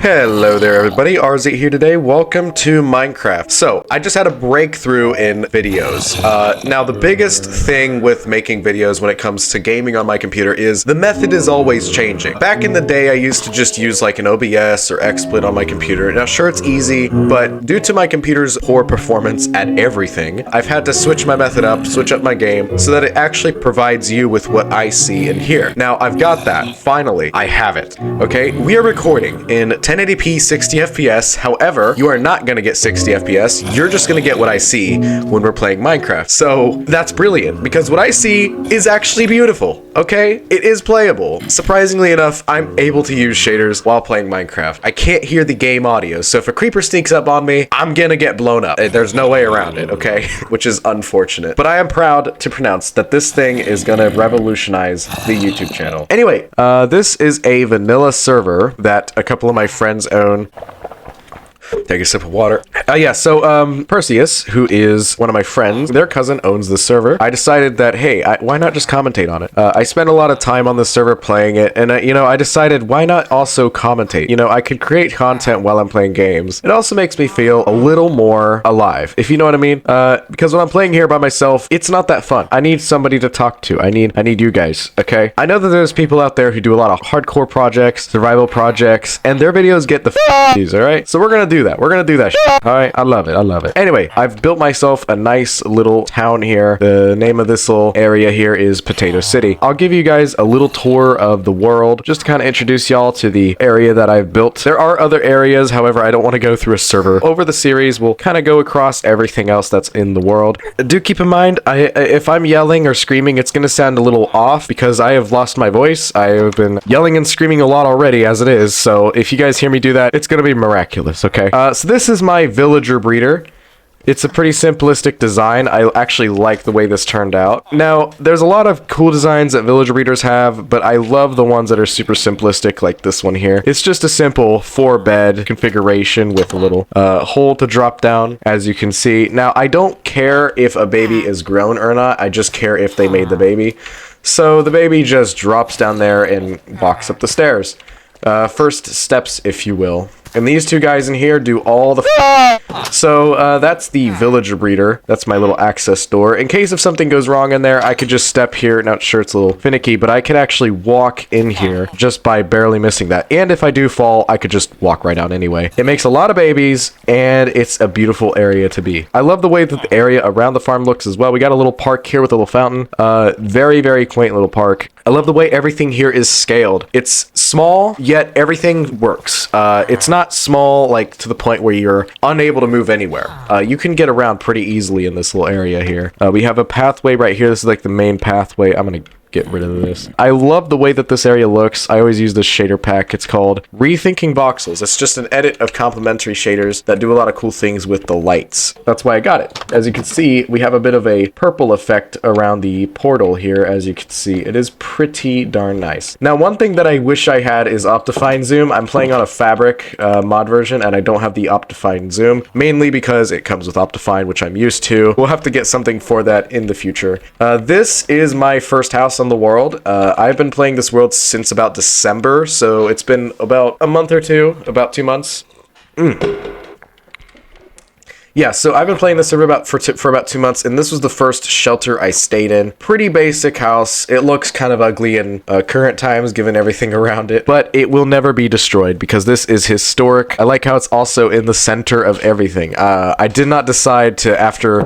Hello there everybody, RZ here today. Welcome to Minecraft. So, I just had a breakthrough in videos. Now the biggest thing with making videos when it comes to gaming on my computer is the method is always changing. Back in the day I used to just use like an OBS or XSplit on my computer. Now sure it's easy, but due to my computer's poor performance at everything, I've had to switch my method up, switch up my game, so that it actually provides you with what I see and hear. Now I've got that, finally, I have it. Okay, we are recording in 1080p 60 FPS. However, you are not going to get 60 FPS. You're just going to get what I see when we're playing Minecraft. So that's brilliant because what I see is actually beautiful. Okay, it is playable. Surprisingly enough, I'm able to use shaders while playing Minecraft. I can't hear the game audio, so if a creeper sneaks up on me, I'm gonna get blown up. There's no way around it, okay? Which is unfortunate. But I am proud to pronounce that this thing is gonna revolutionize the YouTube channel. Anyway, this is a vanilla server that a couple of my friends own. Take a sip of water. Perseus, who is one of my friends, their cousin owns this server. I decided that, hey, why not just commentate on it? I spent a lot of time on this server playing it, and I decided why not also commentate? I could create content while I'm playing games. It also makes me feel a little more alive, if you know what I mean. Because when I'm playing here by myself, it's not that fun. I need somebody to talk to. I need you guys, okay? I know that there's people out there who do a lot of hardcore projects, survival projects, and their videos get the views, all right? So we're gonna do that. We're gonna do that shit. All right, I love it. I love it. Anyway, I've built myself a nice little town here. The name of this little area here is Potato City. I'll give you guys a little tour of the world just to kind of introduce y'all to the area that I've built. There are other areas, however, I don't want to go through a server. Over the series, we'll kind of go across everything else that's in the world. Do keep in mind, if I'm yelling or screaming, it's gonna sound a little off because I have lost my voice. I have been yelling and screaming a lot already as it is, so if you guys hear me do that, it's gonna be miraculous, okay? So this is my villager breeder. It's a pretty simplistic design. I actually like the way this turned out. Now, there's a lot of cool designs that villager breeders have, but I love the ones that are super simplistic, like this one here. It's just a simple 4-bed configuration with a little hole to drop down, as you can see. Now, I don't care if a baby is grown or not. I just care if they made the baby. So the baby just drops down there and walks up the stairs. First steps, if you will. And these two guys in here do all the So, that's the villager breeder. That's my little access door. In case if something goes wrong in there, I could just step here. Not sure, it's a little finicky, but I could actually walk in here just by barely missing that. And if I do fall, I could just walk right out anyway. It makes a lot of babies, and it's a beautiful area to be. I love the way that the area around the farm looks as well. We got a little park here with a little fountain. Very, very quaint little park. I love the way everything here is scaled. It's small, yet everything works. It's not small, like, to the point where you're unable to move anywhere. You can get around pretty easily in this little area here. We have a pathway right here. This is like the main pathway. I'm gonna get rid of this. I love the way that this area looks. I always use this shader pack. It's called Rethinking Voxels. It's just an edit of complementary shaders that do a lot of cool things with the lights. That's why I got it. As you can see, we have a bit of a purple effect around the portal here. As you can see, it is pretty darn nice. Now, one thing that I wish I had is Optifine Zoom. I'm playing on a Fabric mod version, and I don't have the Optifine Zoom, mainly because it comes with Optifine, which I'm used to. We'll have to get something for that in the future. This is my first house on the world. I've been playing this world since about December, so it's been about a month or two, about 2 months. Yeah, so I've been playing this server for about 2 months, and this was the first shelter I stayed in. Pretty basic house. It looks kind of ugly in current times, given everything around it, but it will never be destroyed because this is historic. I like how it's also in the center of everything. I did not decide to, after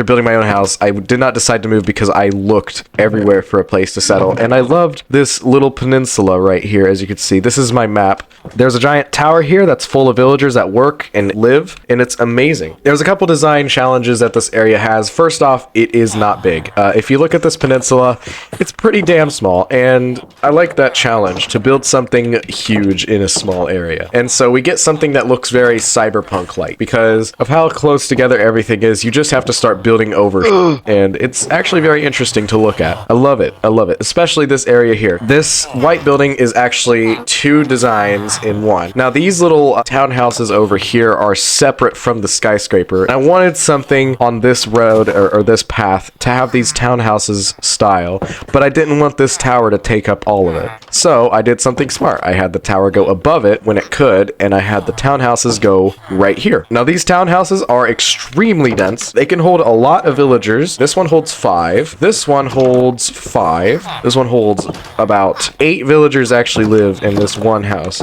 building my own house, I did not decide to move because I looked everywhere for a place to settle, and I loved this little peninsula right here, as you can see. This is my map. There's a giant tower here that's full of villagers that work and live, and it's amazing. There's a couple design challenges that this area has. First off, it is not big. If you look at this peninsula, it's pretty damn small, and I like that challenge to build something huge in a small area. And so we get something that looks very cyberpunk-like because of how close together everything is. You just have to start start building over. And it's actually very interesting to look at. I love it. I love it. Especially this area here. This white building is actually 2 designs in one. Now, these little townhouses over here are separate from the skyscraper. And I wanted something on this road or this path to have these townhouses style, but I didn't want this tower to take up all of it. So I did something smart. I had the tower go above it when it could, and I had the townhouses go right here. Now, these townhouses are extremely dense. They can hold a lot of villagers. This one holds 5. This one holds 5. This one holds about 8 villagers actually live in this one house.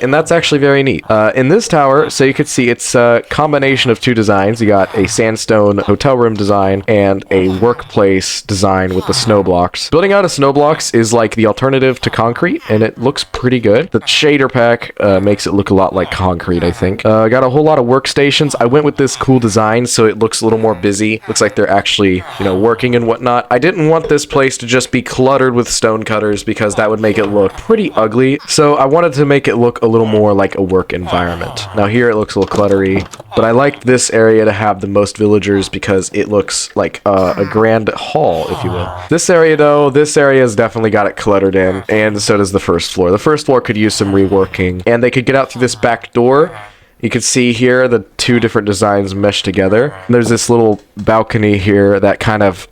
And that's actually very neat. In this tower, so you could see it's a combination of 2 designs. You got a sandstone hotel room design and a workplace design with the snow blocks. Building out of snow blocks is like the alternative to concrete, and it looks pretty good. The shader pack makes it look a lot like concrete, I think. Got a whole lot of workstations. I went with this cool design so it looks a little more busy. Looks like they're actually, you know, working and whatnot. I didn't want this place to just be cluttered with stone cutters because that would make it look pretty ugly. So I wanted to make it look a little more like a work environment. Now here it looks a little cluttery, but I liked this area to have the most villagers because it looks like a grand hall, if you will. This area though, this area has definitely got it cluttered in, and so does the first floor. The first floor could use some reworking, and they could get out through this back door. You can see here the 2 different designs meshed together. And there's this little balcony here that kind of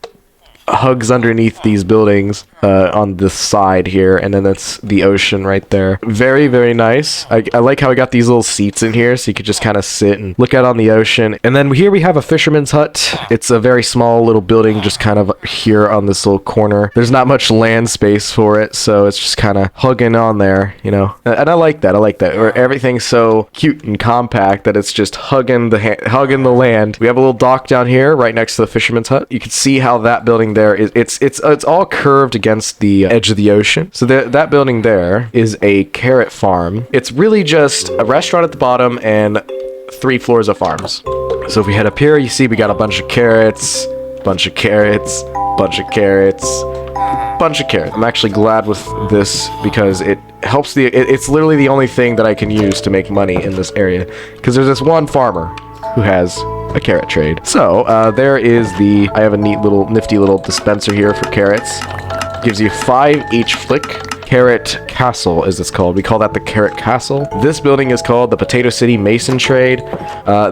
hugs underneath these buildings on this side here, and then that's the ocean right there. Very, very nice. I like how we got these little seats in here so you could just kind of sit and look out on the ocean. And then here we have a fisherman's hut. It's a very small little building just kind of here on this little corner. There's not much land space for it, so it's just kind of hugging on there, you know. And I like that. I like that. Where everything's so cute and compact that it's just hugging the land. We have a little dock down here right next to the fisherman's hut. You can see how that building there is. It's all curved against the edge of the ocean. So that building there is a carrot farm. It's really just a restaurant at the bottom and 3 floors of farms. So if we head up here, you see we got a bunch of carrots, bunch of carrots, bunch of carrots, bunch of carrots. I'm actually glad with this because it helps it's literally the only thing that I can use to make money in this area, because there's this one farmer who has a carrot trade. So there is I have a nifty little dispenser here for carrots. Gives you 5 each flick. Carrot Castle, as it's called. We call that the Carrot Castle. This building is called the Potato City Mason Trade.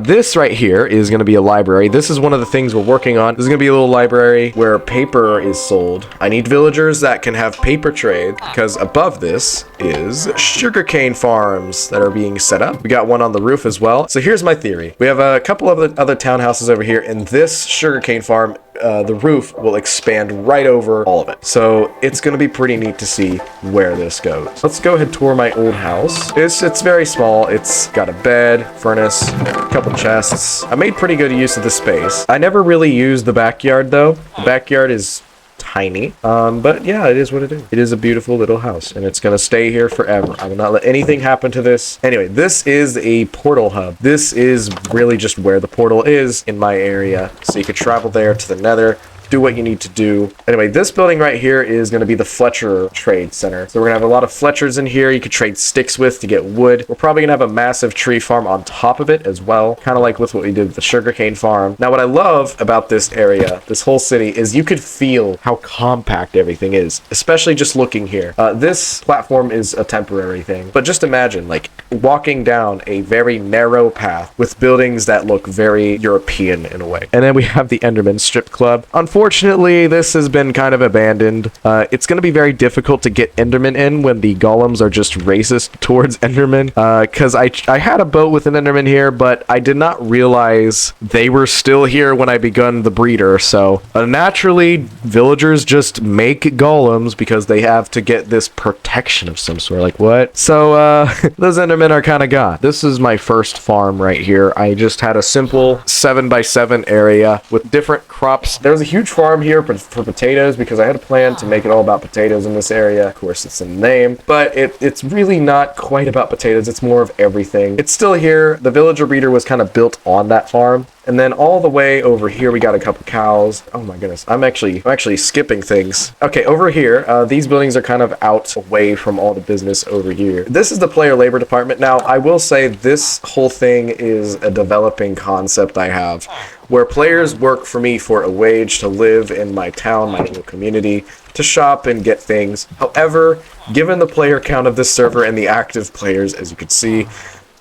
This right here is going to be a library. This is one of the things we're working on. This is going to be a little library where paper is sold. I need villagers that can have paper trade, because above this is sugarcane farms that are being set up. We got one on the roof as well. So here's my theory. We have a couple of the other townhouses over here, and this sugarcane farm, the roof will expand right over all of it. So it's going to be pretty neat to see where this goes. Let's go ahead and tour my old house. It's very small. It's got a bed, furnace, a couple chests. I made pretty good use of the space. I never really used the backyard though. The backyard is tiny, but yeah, it is what it is. It is a beautiful little house, and it's gonna stay here forever. I will not let anything happen to this. Anyway, this is a portal hub. This is really just where the portal is in my area, so you could travel there to the nether, do what you need to do. Anyway, this building right here is going to be the Fletcher Trade Center. So we're going to have a lot of Fletchers in here you could trade sticks with to get wood. We're probably going to have a massive tree farm on top of it as well, kind of like with what we did with the sugarcane farm. Now, what I love about this area, this whole city, is you could feel how compact everything is, especially just looking here. This platform is a temporary thing, but just imagine like walking down a very narrow path with buildings that look very European in a way. And then we have the Enderman Strip Club. Unfortunately, this has been kind of abandoned. It's going to be very difficult to get Enderman in when the golems are just racist towards Enderman. Because I had a boat with an Enderman here, but I did not realize they were still here when I begun the breeder. So naturally, villagers just make golems because they have to get this protection of some sort. Like, what? So those Endermen are kind of gone. This is my first farm right here. I just had a simple 7x7 area with different crops. There was a huge farm here for potatoes because I had a plan to make it all about potatoes in this area. Of course, it's in the name, but it's really not quite about potatoes. It's more of everything. It's still here. The villager breeder was kind of built on that farm, And then all the way over here, we got a couple cows. Oh my goodness, I'm actually skipping things. Okay, over here, these buildings are kind of out away from all the business over here. This is the player labor department. Now, I will say this whole thing is a developing concept I have, where players work for me for a wage to live in my town, my little community, to shop and get things. However, given the player count of this server and the active players, as you can see,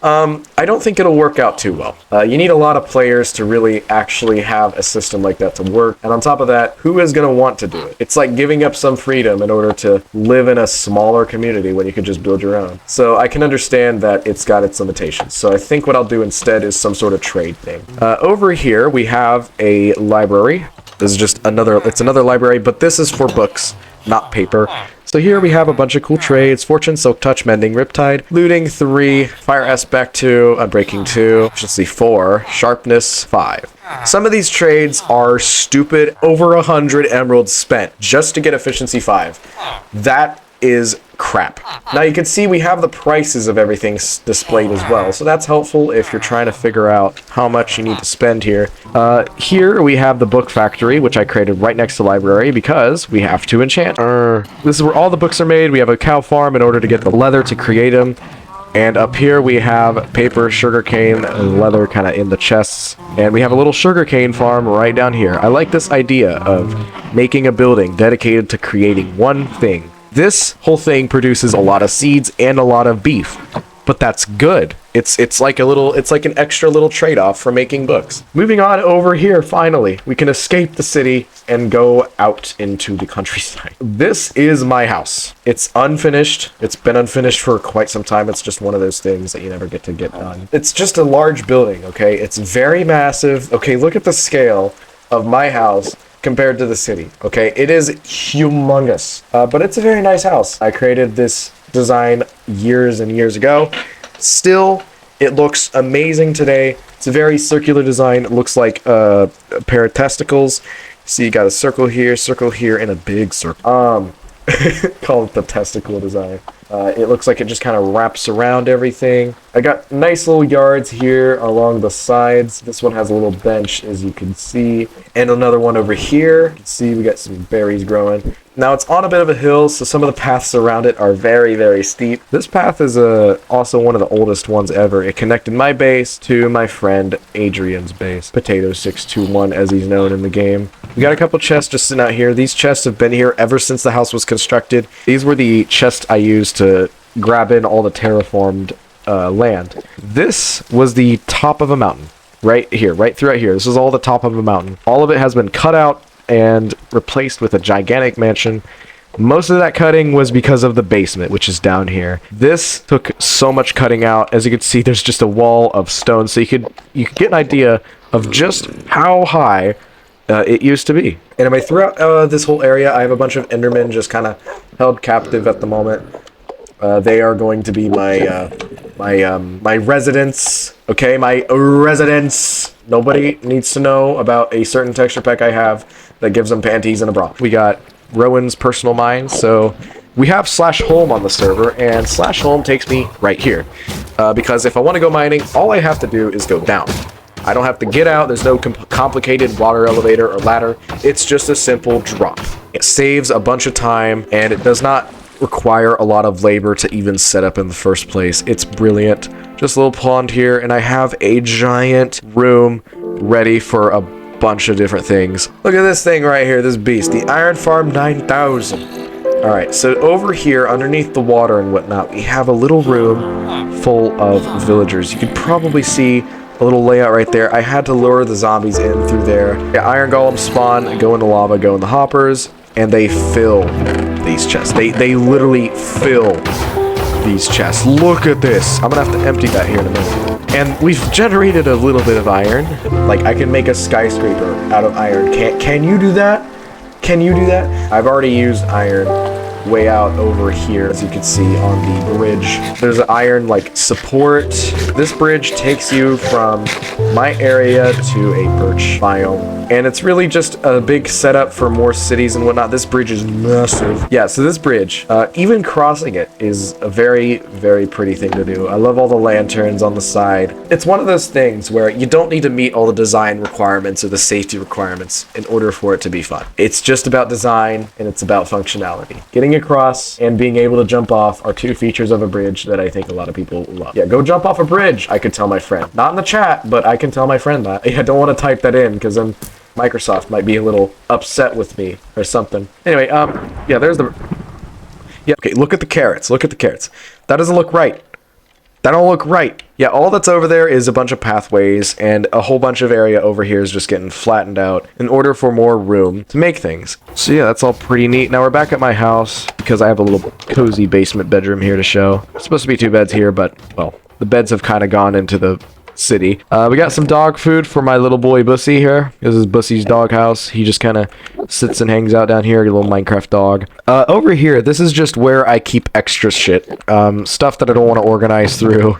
I don't think it'll work out too well. You need a lot of players to really actually have a system like that to work. And on top of that, who is going to want to do it? It's like giving up some freedom in order to live in a smaller community when you could just build your own. So I can understand that it's got its limitations. So I think what I'll do instead is some sort of trade thing. Over here, we have a library. This is just another library, but this is for books, not paper. So here we have a bunch of cool trades: Fortune, Silk Touch, Mending, Riptide, Looting 3, Fire Aspect 2, Unbreaking 2, Efficiency 4, Sharpness 5. Some of these trades are stupid. Over 100 emeralds spent just to get Efficiency 5. That is crap. Now you can see we have the prices of everything displayed as well, so that's helpful if you're trying to figure out how much you need to spend here. Here we have the book factory, which I created right next to the library because we have to enchant. This is where all the books are made. We have a cow farm in order to get the leather to create them. And up here we have paper, sugarcane, and leather kind of in the chests. And we have a little sugarcane farm right down here. I like this idea of making a building dedicated to creating one thing. This whole thing produces a lot of seeds and a lot of beef, but that's good. It's like an extra little trade-off for making books. Moving on over here, finally, we can escape the city and go out into the countryside. This is my house. It's unfinished. It's been unfinished for quite some time. It's just one of those things that you never get to get done. It's just a large building, okay? It's very massive. Okay, look at the scale of my house compared to the city. Okay, it is humongous, but it's a very nice house. I created this design years and years ago. Still, it looks amazing today. It's a very circular design. It looks like a pair of testicles. See, you got a circle here, and a big circle. Call it the testicle design. It looks like it just kind of wraps around everything. I got nice little yards here along the sides. This one has a little bench, as you can see. And another one over here. You can see we got some berries growing. Now, it's on a bit of a hill, so some of the paths around it are very, very steep. This path is also one of the oldest ones ever. It connected my base to my friend Adrian's base. Potato621, as he's known in the game. We got a couple chests just sitting out here. These chests have been here ever since the house was constructed. These were the chests I used to grab in all the terraformed land. This was the top of a mountain. Right here, right throughout here. This is all the top of a mountain. All of it has been cut out and replaced with a gigantic mansion. Most of that cutting was because of the basement, which is down here. This took so much cutting out. As you can see, there's just a wall of stone, so you could get an idea of just how high it used to be. Anyway, throughout this whole area, I have a bunch of Endermen just kind of held captive at the moment. They are going to be my residents. Okay, my residents. Nobody needs to know about a certain texture pack I have that gives them panties and a bra. We got Rowan's personal mine, so we have /home on the server, and /home takes me right here. Because if I want to go mining, all I have to do is go down. I don't have to get out. There's no complicated water elevator or ladder. It's just a simple drop. It saves a bunch of time, and it does not require a lot of labor to even set up in the first place. It's brilliant. Just a little pond here, and I have a giant room ready for a bunch of different things. Look at this thing right here, this beast, the Iron Farm 9000. All right, so over here underneath the water and whatnot, we have a little room full of villagers. You can probably see a little layout right there. I had to lure the zombies in through there. Yeah, iron golems spawn, go in the lava, go in the hoppers, and they fill these chests. They literally fill these chests. Look at this. I'm gonna have to empty that here in a minute. And we've generated a little bit of iron. Like, I can make a skyscraper out of iron. Can you do that? Can you do that? I've already used iron way out over here, as you can see on the bridge. There's an iron like support. This bridge takes you from my area to a birch biome, and it's really just a big setup for more cities and whatnot. This bridge is massive. Yeah, so this bridge, even crossing it is a very, very pretty thing to do. I love all the lanterns on the side. It's one of those things where you don't need to meet all the design requirements or the safety requirements in order for it to be fun. It's just about design and it's about functionality. Getting across and being able to jump off are two features of a bridge that I think a lot of people love. Yeah, go jump off a bridge, I could tell my friend. Not in the chat, but I can tell my friend that. I don't want to type that in because then Microsoft might be a little upset with me or something. Anyway, yeah, there's the... Yeah, okay, look at the carrots. Look at the carrots. That doesn't look right. That don't look right. Yeah, all that's over there is a bunch of pathways, and a whole bunch of area over here is just getting flattened out in order for more room to make things. So yeah, that's all pretty neat. Now we're back at my house because I have a little cozy basement bedroom here to show. There's supposed to be 2 beds here, but, well, the beds have kind of gone into the city. We got some dog food for my little boy Bussy here. This is Bussy's dog house. He just kind of sits and hangs out down here, a little Minecraft dog. Over here, this is just where I keep extra shit. Stuff that I don't want to organize through.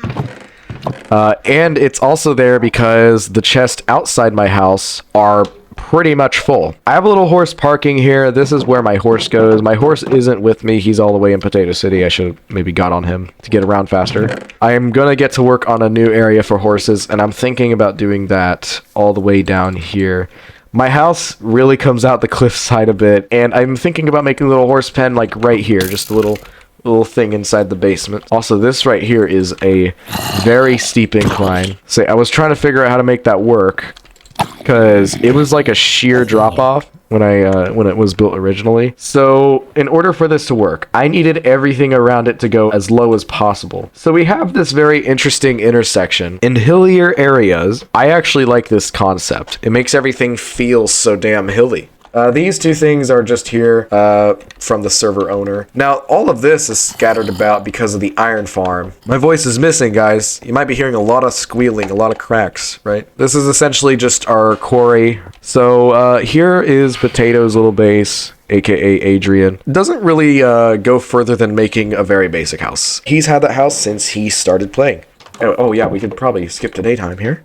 And it's also there because the chests outside my house are pretty much full. I have a little horse parking here. This is where my horse goes. My horse isn't with me. He's all the way in Potato City. I should have maybe got on him to get around faster. I am gonna get to work on a new area for horses, and I'm thinking about doing that all the way down here. My house really comes out the cliffside a bit, and I'm thinking about making a little horse pen like right here, just a little thing inside the basement. Also, this right here is a very steep incline. So I was trying to figure out how to make that work, because it was like a sheer drop-off when it was built originally. So in order for this to work, I needed everything around it to go as low as possible. So we have this very interesting intersection. In hillier areas, I actually like this concept. It makes everything feel so damn hilly. These 2 things are just here from the server owner. Now, all of this is scattered about because of the iron farm. My voice is missing, guys. You might be hearing a lot of squealing, a lot of cracks, right? This is essentially just our quarry. So here is Potato's little base, aka Adrian. Doesn't really go further than making a very basic house. He's had that house since he started playing. Oh yeah, we could probably skip to daytime here.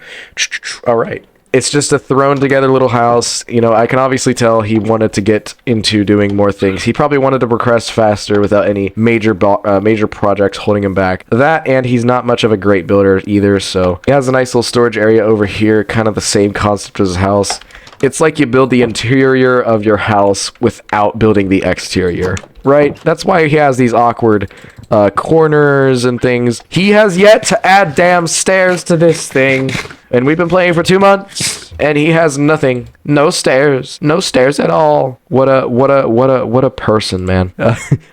All right. It's just a thrown together little house. You know, I can obviously tell he wanted to get into doing more things. He probably wanted to progress faster without any major projects holding him back. That, and he's not much of a great builder either, so he has a nice little storage area over here, kind of the same concept as his house. It's like you build the interior of your house without building the exterior, right? That's why he has these awkward corners and things. He has yet to add damn stairs to this thing. And we've been playing for 2 months, and he has nothing. No stairs. No stairs at all. What a person, man.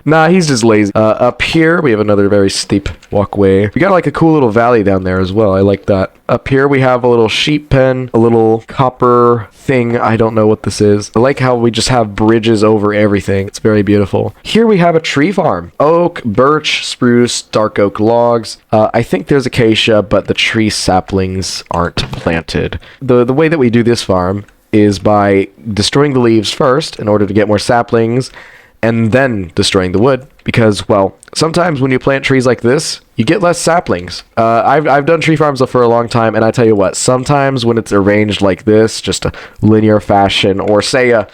Nah, he's just lazy. Up here, we have another very steep walkway. We got like a cool little valley down there as well. I like that. Up here, we have a little sheep pen, a little copper thing. I don't know what this is. I like how we just have bridges over everything. It's very beautiful. Here we have a tree farm. Oak, birch, spruce, dark oak logs. I think there's acacia, but the tree saplings aren't planted. The way that we do this farm is by destroying the leaves first in order to get more saplings, and then destroying the wood, because, well, sometimes when you plant trees like this, you get less saplings. I've done tree farms for a long time, and I tell you what, sometimes when it's arranged like this, just a linear fashion, or say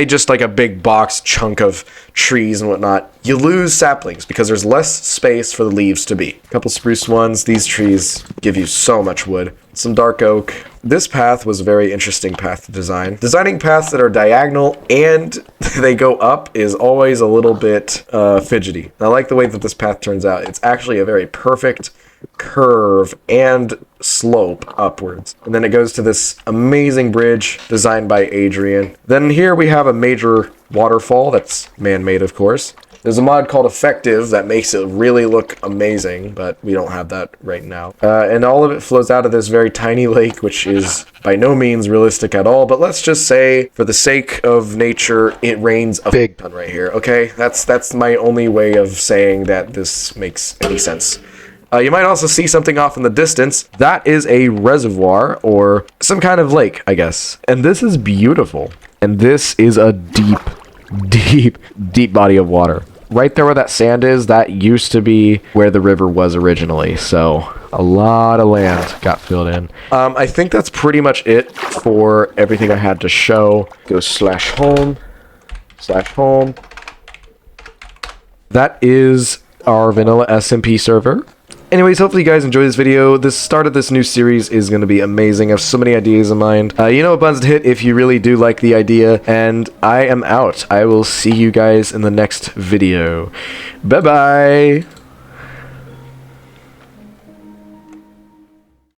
just like a big box chunk of trees and whatnot, you lose saplings because there's less space for the leaves to be. A couple spruce ones. These trees give you so much wood. Some dark oak. This path was a very interesting path to design. Designing paths that are diagonal and they go up is always a little bit fidgety. I like the way that this path turns out. It's actually a very perfect curve and slope upwards. And then it goes to this amazing bridge designed by Adrian. Then here we have a major waterfall that's man-made, of course. There's a mod called Effective that makes it really look amazing, but we don't have that right now. And all of it flows out of this very tiny lake, which is by no means realistic at all. But let's just say, for the sake of nature, it rains a big ton right here. Okay, that's my only way of saying that this makes any sense. You might also see something off in the distance. That is a reservoir or some kind of lake, I guess. And this is beautiful. And this is a deep body of water. right there where that sand is, that used to be where the river was originally. So a lot of land got filled in. I think that's pretty much it for everything I had to show. Go /home. That is our vanilla SMP server. Anyways, hopefully you guys enjoyed this video. The start of this new series is going to be amazing. I have so many ideas in mind. You know what buttons to hit if you really do like the idea. And I am out. I will see you guys in the next video. Bye-bye.